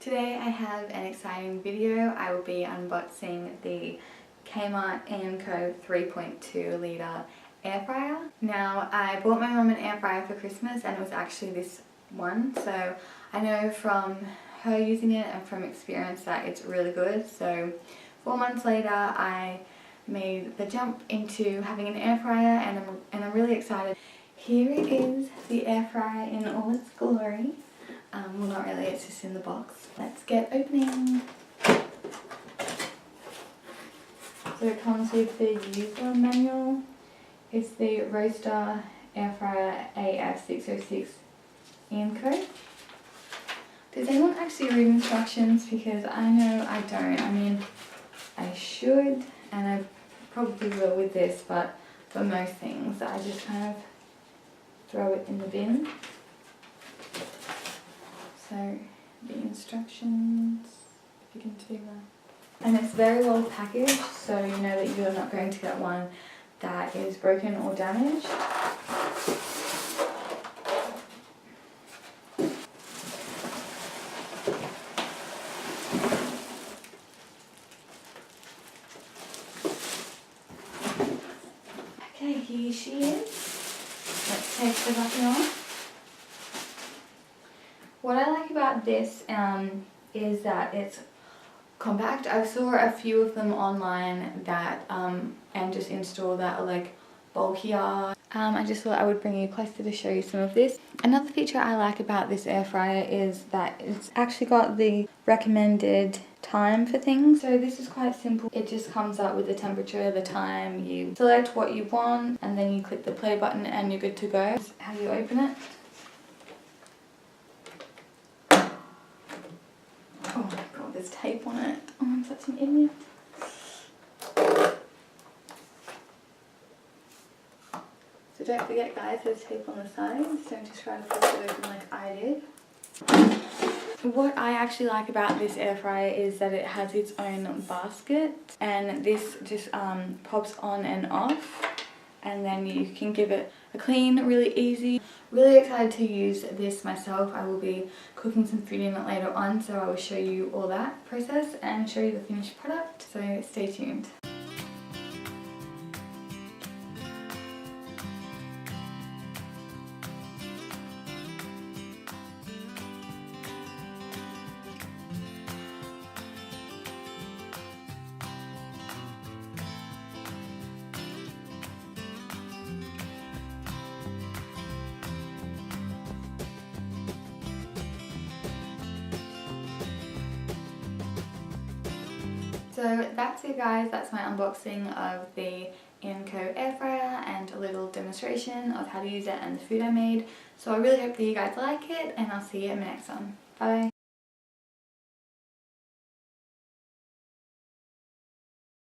Today I have an exciting video. I will be unboxing the K-mart ANKO 3.2 litre air fryer. Now I bought my mum an air fryer for Christmas and it was actually this one, so I know from her using it and from experience that it's really good. So 4 months later I made the jump into having an air fryer and I'm really excited. Here it is, the air fryer in all its glory. Well, not really, it's just in the box. Let's get opening. So it comes with the user manual. It's the Roaster Air Fryer AF606 ANKO. Does anyone actually read instructions? Because I know I don't. I mean, I should, and I probably will with this, but for most things I just kind of throw it in the bin. So the instructions, if you can see that. And it's very well packaged, so you know that you're not going to get one that is broken or damaged. Okay, here she is. Let's take the button off. What I like about this is that it's compact. I saw a few of them online that and just install that are like bulkier. I just thought I would bring you closer to show you some of this. Another feature I like about this air fryer is that it's actually got the recommended time for things. So this is quite simple. It just comes up with the temperature, the time, you select what you want and then you click the play button and you're good to go. This is how you open it. Oh my god, there's tape on it. Oh, I'm such an idiot. So don't forget guys, there's tape on the sides. Don't just try to force it open like I did. What I actually like about this air fryer is that it has its own basket. And this just pops on and off. And then you can give it a clean really easy. Really excited to use this myself. I will be cooking some food in it later on, so I will show you all that process and show you the finished product, so stay tuned. So that's it guys, that's my unboxing of the ANKO air fryer and a little demonstration of how to use it and the food I made. So I really hope that you guys like it and I'll see you in my next one. Bye!